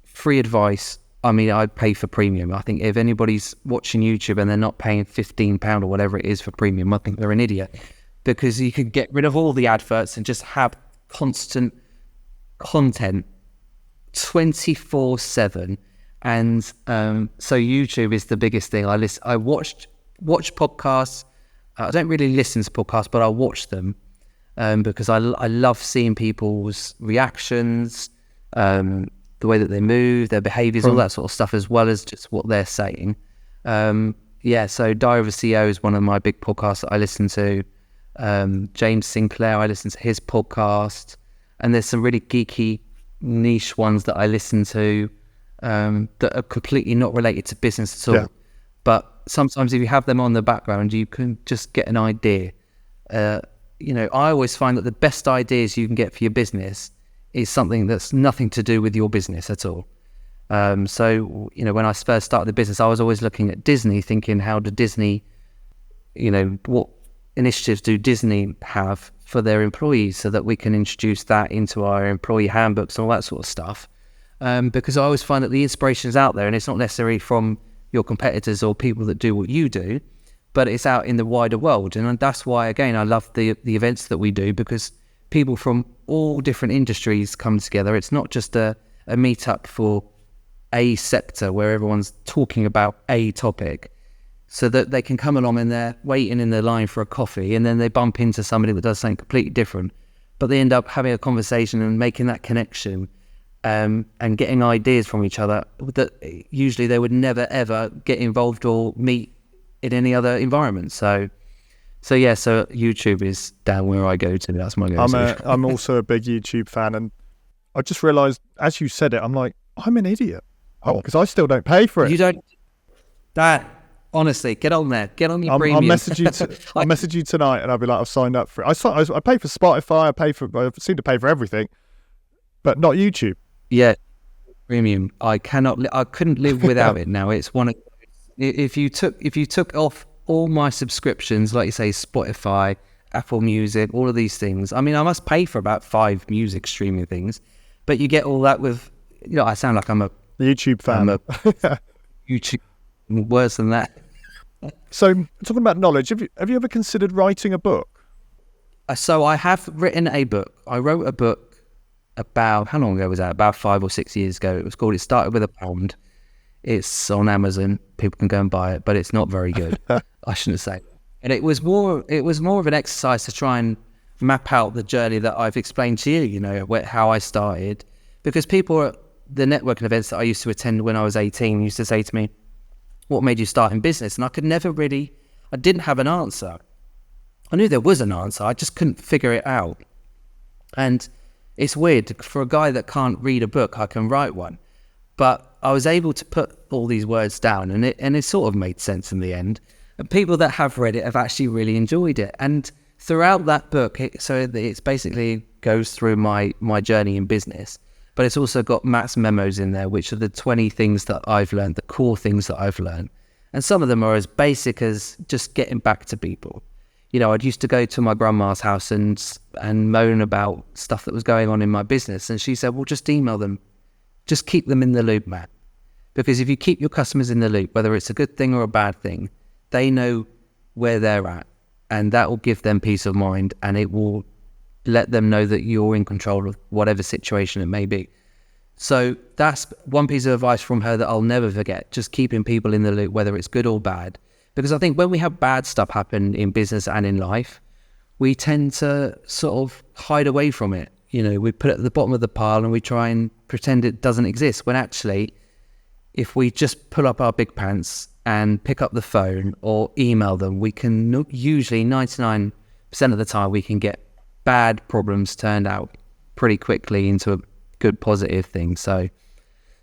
free advice. I mean, I'd pay for premium. I think if anybody's watching YouTube and they're not paying £15 or whatever it is for premium, I think they're an idiot because you could get rid of all the adverts and just have constant content 24/7. And so YouTube is the biggest thing. I watch podcasts. I don't really listen to podcasts, but I watch them because I love seeing people's reactions, the way that they move, their behaviors, all that sort of stuff, as well as just what they're saying. So Diary of a CEO is one of my big podcasts that I listen to. James Sinclair, I listen to his podcast. And there's some really geeky niche ones that I listen to that are completely not related to business at all. Yeah. But sometimes if you have them on the background, you can just get an idea. I always find that the best ideas you can get for your business is something that's nothing to do with your business at all. So when I first started the business, I was always looking at Disney, thinking, how do Disney, what initiatives do Disney have for their employees so that we can introduce that into our employee handbooks and all that sort of stuff. Because I always find that the inspiration is out there and it's not necessarily from your competitors or people that do what you do, but it's out in the wider world. And that's why, again, I love the events that we do because people from all different industries come together. It's not just a meetup for a sector where everyone's talking about a topic, so that they can come along and they're waiting in their line for a coffee and then they bump into somebody that does something completely different, but they end up having a conversation and making that connection and getting ideas from each other that usually they would never ever get involved or meet in any other environment. So YouTube is down where I go to. That's my go-to. I'm also a big YouTube fan, and I just realised as you said it, I'm like, I'm an idiot because I still don't pay for it. You don't, Dad. Honestly, get on there. Get on your premium. I'll message you tonight, and I'll be like, I've signed up for it. I pay for Spotify. I seem to pay for everything, but not YouTube. Yeah, premium. I couldn't live without it. Now it's one of. If you took off all my subscriptions, like you say, Spotify, Apple Music, all of these things. I mean, I must pay for about 5 music streaming things, but you get all that with. I sound like I'm a YouTube fan. I'm a YouTube. Worse than that. So, talking about knowledge, have you ever considered writing a book? So I have written a book. I wrote a book about, how long ago was that? About 5 or 6 years ago. It was called It Started With a Pound. It's on Amazon. People can go and buy it, but it's not very good. I shouldn't say. And it was more of an exercise to try and map out the journey that I've explained to you, how I started. Because people at the networking events that I used to attend when I was 18 used to say to me, what made you start in business? And I didn't have an answer. I knew there was an answer, I just couldn't figure it out. And it's weird, for a guy that can't read a book, I can write one. But I was able to put all these words down and it sort of made sense in the end. And people that have read it have actually really enjoyed it. And throughout that book, it's basically goes through my journey in business. But it's also got Matt's memos in there, which are the 20 things that I've learned, the core things that I've learned. And some of them are as basic as just getting back to people. I'd used to go to my grandma's house and moan about stuff that was going on in my business. And she said, well, just email them. Just keep them in the loop, Matt. Because if you keep your customers in the loop, whether it's a good thing or a bad thing, they know where they're at. And that will give them peace of mind, and it will let them know that you're in control of whatever situation it may be. So that's one piece of advice from her that I'll never forget, just keeping people in the loop, whether it's good or bad. Because I think when we have bad stuff happen in business and in life, we tend to sort of hide away from it. We put it at the bottom of the pile and we try and pretend it doesn't exist, when actually, if we just pull up our big pants and pick up the phone or email them, we can usually 99% of the time we can get bad problems turned out pretty quickly into a good positive thing. So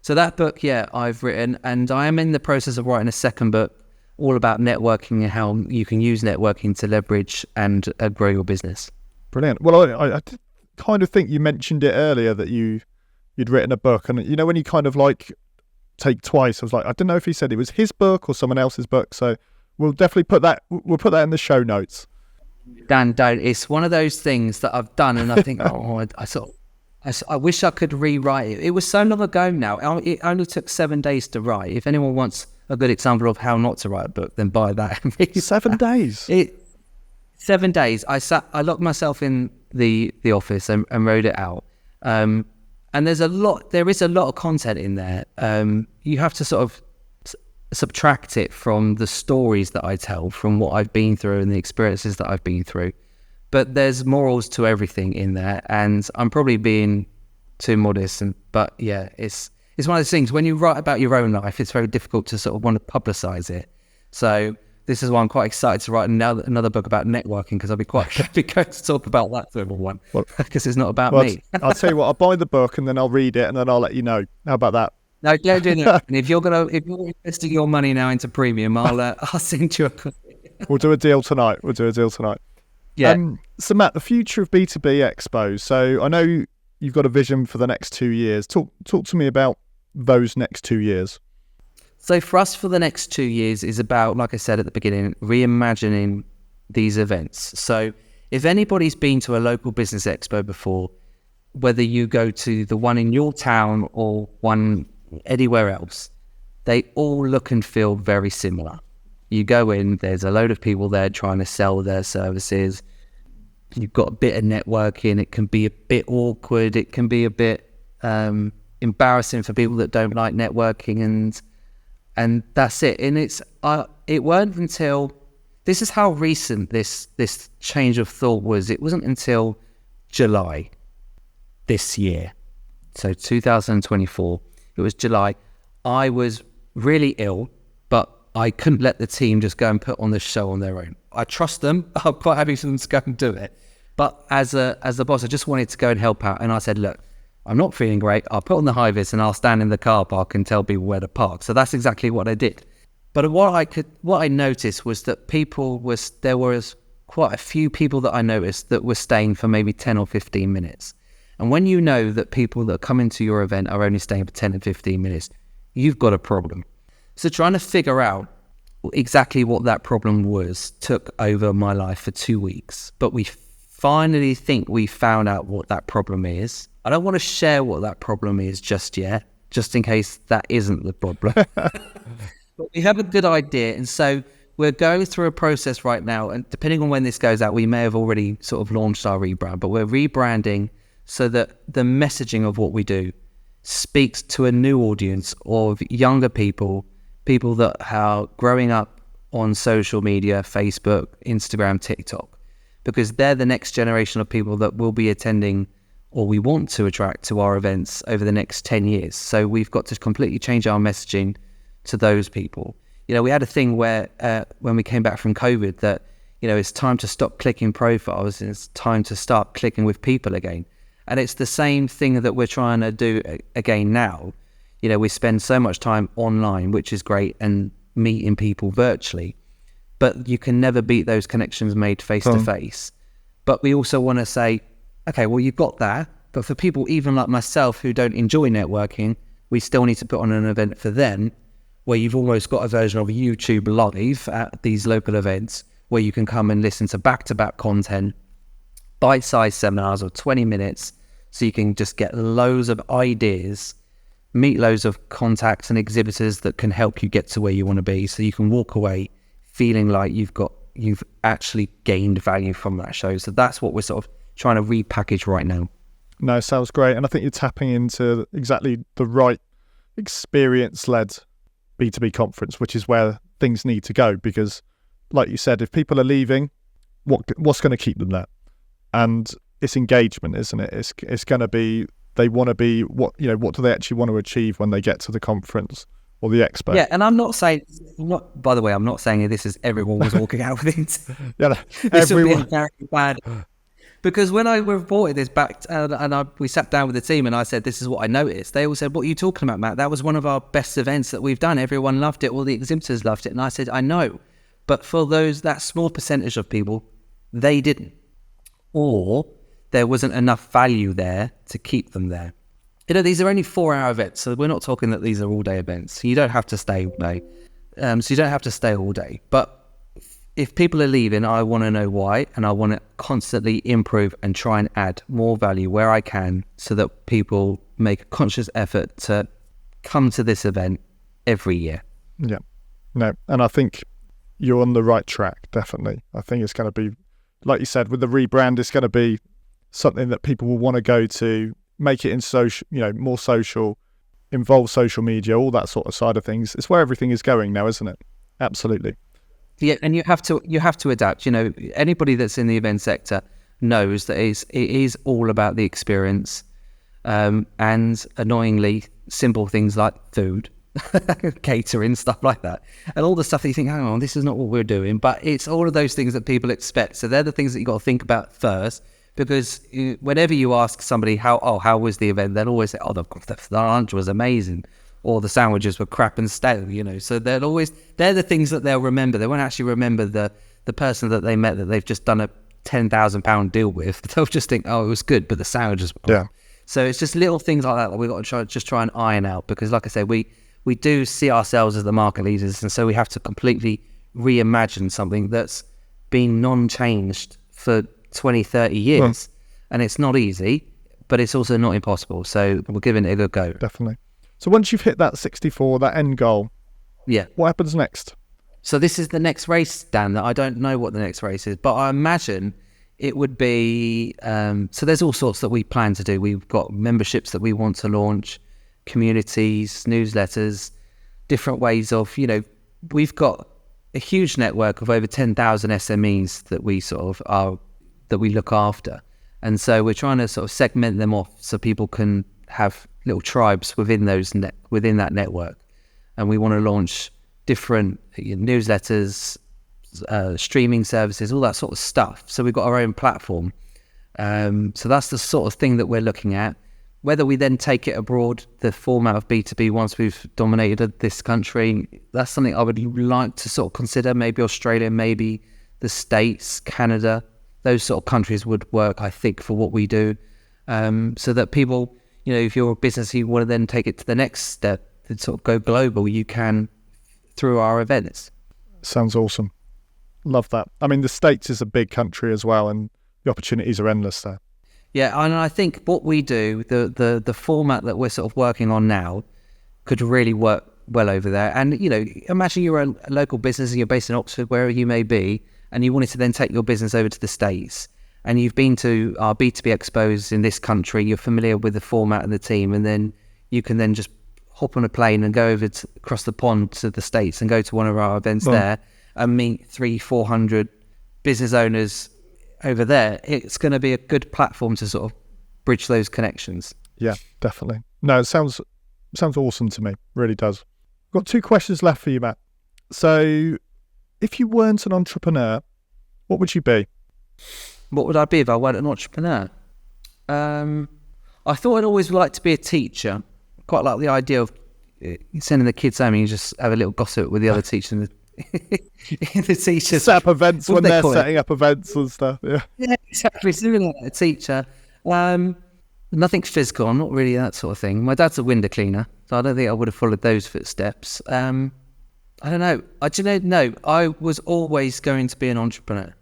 that book, yeah, I've written, and I am in the process of writing a second book all about networking and how you can use networking to leverage and grow your business. Brilliant. Well, I did kind of think you mentioned it earlier that you'd written a book, and when you kind of like take twice, I was like, I don't know if he said it was his book or someone else's book. So we'll definitely put that in the show notes. Dan, don't. It's one of those things that I've done, and I think, I wish I could rewrite it. It was so long ago now. It only took 7 days to write. If anyone wants a good example of how not to write a book, then buy that. 7 days? 7 days. I locked myself in the office and wrote it out. And there is a lot of content in there. You have to sort of subtract it from the stories that I tell, from what I've been through and the experiences that I've been through. But there's morals to everything in there, and I'm probably being too modest. But yeah, it's one of those things. When you write about your own life, it's very difficult to sort of want to publicize it. So this is why I'm quite excited to write another book about networking, because I'll be quite happy to talk about that to everyone, because it's not about me. I'll tell you what, I'll buy the book and then I'll read it and then I'll let you know. How about that? No, don't do that. And if you're investing your money now into premium, I'll send you a copy. We'll do a deal tonight. Yeah. So Matt, the future of B2B Expos. So I know you've got a vision for the next 2 years. Talk to me about those next 2 years. So for us, for the next 2 years is about, like I said at the beginning, reimagining these events. So if anybody's been to a local business expo before, whether you go to the one in your town or one anywhere else, they all look and feel very similar. You go in, there's a load of people there trying to sell their services. You've got a bit of networking. It can be a bit awkward. It can be a bit embarrassing for people that don't like networking, and that's it. And it weren't until, this is how recent this change of thought was. It wasn't until July this year, so 2024. It was July. I was really ill, but I couldn't let the team just go and put on this show on their own. I trust them. I'm quite happy for them to go and do it. But as the boss, I just wanted to go and help out. And I said, look, I'm not feeling great. I'll put on the high vis and I'll stand in the car park and tell people where to park. So that's exactly what I did. But what I noticed was that there was quite a few people that I noticed that were staying for maybe 10 or 15 minutes. And when you know that people that come into your event are only staying for 10 and 15 minutes, you've got a problem. So trying to figure out exactly what that problem was took over my life for 2 weeks. But we finally think we found out what that problem is. I don't want to share what that problem is just yet, just in case that isn't the problem. But we have a good idea. And so we're going through a process right now. And depending on when this goes out, we may have already sort of launched our rebrand. But we're rebranding so that the messaging of what we do speaks to a new audience of younger people that are growing up on social media, Facebook, Instagram, TikTok, because they're the next generation of people that will be attending, or we want to attract to our events over the next 10 years. So we've got to completely change our messaging to those people. We had a thing where when we came back from COVID that, it's time to stop clicking profiles and it's time to start clicking with people again. And it's the same thing that we're trying to do again now. We spend so much time online, which is great, and meeting people virtually, but you can never beat those connections made face to face. But we also want to say, okay, well, you've got that, but for people even like myself who don't enjoy networking, we still need to put on an event for them where you've almost got a version of YouTube live at these local events where you can come and listen to back-to-back content, bite-sized seminars of 20 minutes, so you can just get loads of ideas, meet loads of contacts and exhibitors that can help you get to where you want to be, so you can walk away feeling like you've actually gained value from that show. So that's what we're sort of trying to repackage right now. No, sounds great. And I think you're tapping into exactly the right experience-led B2B conference, which is where things need to go. Because like you said, if people are leaving, what's going to keep them there? And it's engagement, isn't it? It's going to be, they want to be, what do they actually want to achieve when they get to the conference or the expo? Yeah, and I'm not saying, by the way, I'm not saying this is everyone was walking out with it. Yeah, This would be everyone. very bad. Because when I reported this back, we sat down with the team and I said, this is what I noticed. They all said, what are you talking about, Matt? That was one of our best events that we've done. Everyone loved it. All the exhibitors loved it. And I said, I know. But for that small percentage of people, they didn't. Or there wasn't enough value there to keep them there. These are only 4-hour events, so we're not talking that these are all-day events. You don't have to stay all day. So you don't have to stay all day. But if people are leaving, I want to know why, and I want to constantly improve and try and add more value where I can so that people make a conscious effort to come to this event every year. Yeah. No, and I think you're on the right track, definitely. I think it's going to be, like you said, with the rebrand, it's going to be something that people will want to go to, make it in social, more social, involve social media, all that sort of side of things. It's where everything is going now, isn't it? Absolutely. Yeah, and you have to adapt. Anybody that's in the event sector knows that it is all about the experience, and annoyingly simple things like food, catering, stuff like that, and all the stuff that you think, hang on, this is not what we're doing, but it's all of those things that people expect. So they're the things that you got to think about first. Because whenever you ask somebody how was the event, they'll always say, the lunch was amazing, or the sandwiches were crap and stale, So they're the things that they'll remember. They won't actually remember the person that they met that they've just done a £10,000 deal with. They'll just think, it was good, but the sandwiches were crap. Yeah. So it's just little things like that we've got to try and iron out. Because like I said, we do see ourselves as the market leaders, and so we have to completely reimagine something that's been non-changed for 20, 30 years. And it's not easy, but it's also not impossible. So we're giving it a good go. Definitely. So once you've hit that 64, that end goal, what happens next? So this is the next race, Dan, that I don't know what the next race is, but I imagine it would be, so there's all sorts that we plan to do. We've got memberships that we want to launch, communities, newsletters, different ways of, we've got a huge network of over 10,000 SMEs that we that we look after. And so we're trying to sort of segment them off so people can have little tribes within within that network. And we want to launch different newsletters, streaming services, all that sort of stuff. So we've got our own platform. So that's the sort of thing that we're looking at. Whether we then take it abroad, the format of B2B, once we've dominated this country, that's something I would like to sort of consider. Maybe Australia, maybe the States, Canada. Those sort of countries would work, I think, for what we do. So that people, if you're a business, you want to then take it to the next step and sort of go global, you can through our events. Sounds awesome. Love that. I mean, the States is a big country as well, and the opportunities are endless there. Yeah, and I think what we do, the format that we're sort of working on now, could really work well over there. And, imagine you're a local business and you're based in Oxford, wherever you may be, and you wanted to then take your business over to the States, and you've been to our B2B Expos in this country, you're familiar with the format and the team, and then you can then just hop on a plane and go over across the pond to the States and go to one of our events there and meet 300-400 business owners over there. It's going to be a good platform to sort of bridge those connections. Yeah, definitely. No, it sounds awesome to me. Really does. I've got 2 questions left for you, Matt. So, if you weren't an entrepreneur, what would you be? What would I be if I weren't an entrepreneur? I thought I'd always like to be a teacher. Quite like the idea of sending the kids home and you just have a little gossip with the other teachers and the teachers. Set up events when they're setting up events and stuff. Yeah, exactly. Something like a teacher. Nothing physical. I'm not really that sort of thing. My dad's a window cleaner, so I don't think I would have followed those footsteps. I don't know. No, I was always going to be an entrepreneur.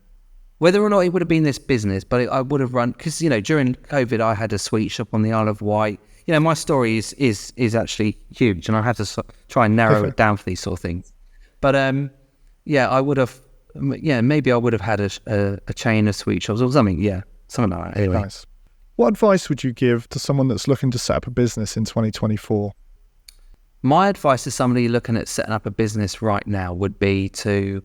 Whether or not it would have been this business, but I would have run, because, during COVID, I had a sweet shop on the Isle of Wight. My story is actually huge, and I had to try and narrow it down for these sort of things. But, I would have, maybe I would have had a chain of sweet shops or something. Yeah, something like that. Anyway. Nice. What advice would you give to someone that's looking to set up a business in 2024? My advice to somebody looking at setting up a business right now would be to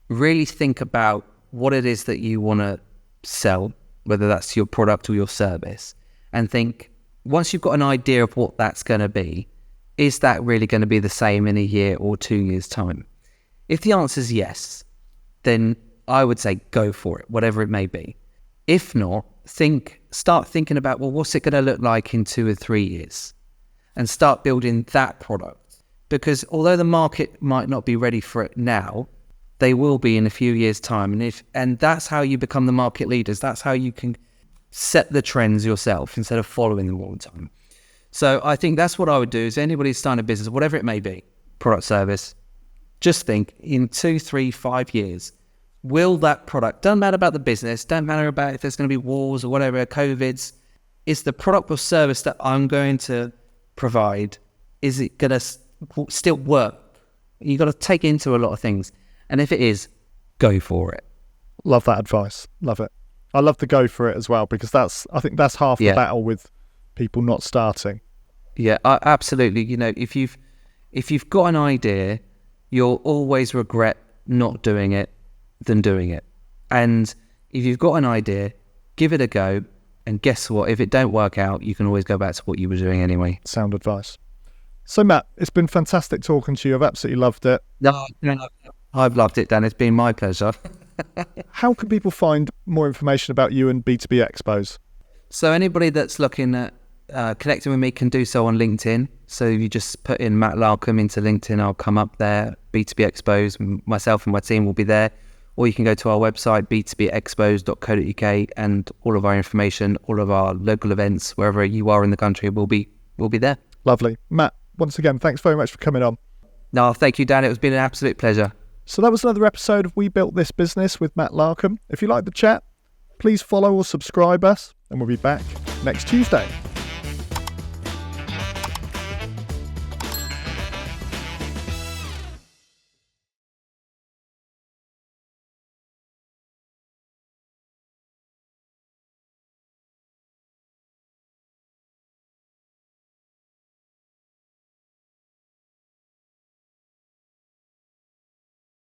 really think about what it is that you want to sell, whether that's your product or your service, and think, once you've got an idea of what that's going to be, is that really going to be the same in a year or 2 years' time? If the answer is yes, then I would say go for it, whatever it may be. If not, start thinking about, well, what's it going to look like in 2 or 3 years? And start building that product. Because although the market might not be ready for it now, they will be in a few years' time. And that's how you become the market leaders. That's how you can set the trends yourself instead of following them all the time. So I think that's what I would do. Is anybody starting a business, whatever it may be, product, service, just think in 2, 3, 5 years, will that product, doesn't matter about the business, don't matter about if there's going to be wars or whatever, COVIDs, is the product or service that I'm going to provide, is it going to still work? You've got to take into a lot of things. And if it is, go for it. Love that advice. Love it. I love the go for it as well, because I think that's half the battle with people not starting. Yeah, absolutely. You know, if you've got an idea, you'll always regret not doing it than doing it. And if you've got an idea, give it a go. And guess what? If it don't work out, you can always go back to what you were doing anyway. Sound advice. So Matt, it's been fantastic talking to you. I've absolutely loved it. No, I've loved it, Dan. It's been my pleasure. How can people find more information about you and B2B Expos? So anybody that's looking at connecting with me can do so on LinkedIn. So if you just put in Matt Larcome into LinkedIn, I'll come up there. B2B Expos, myself and my team will be there. Or you can go to our website, b2bexpos.co.uk, and all of our information, all of our local events, wherever you are in the country, will be there. Lovely. Matt, once again, thanks very much for coming on. No, thank you, Dan. It's been an absolute pleasure. So that was another episode of We Built This Business with Matt Larcome. If you like the chat, please follow or subscribe us, and we'll be back next Tuesday.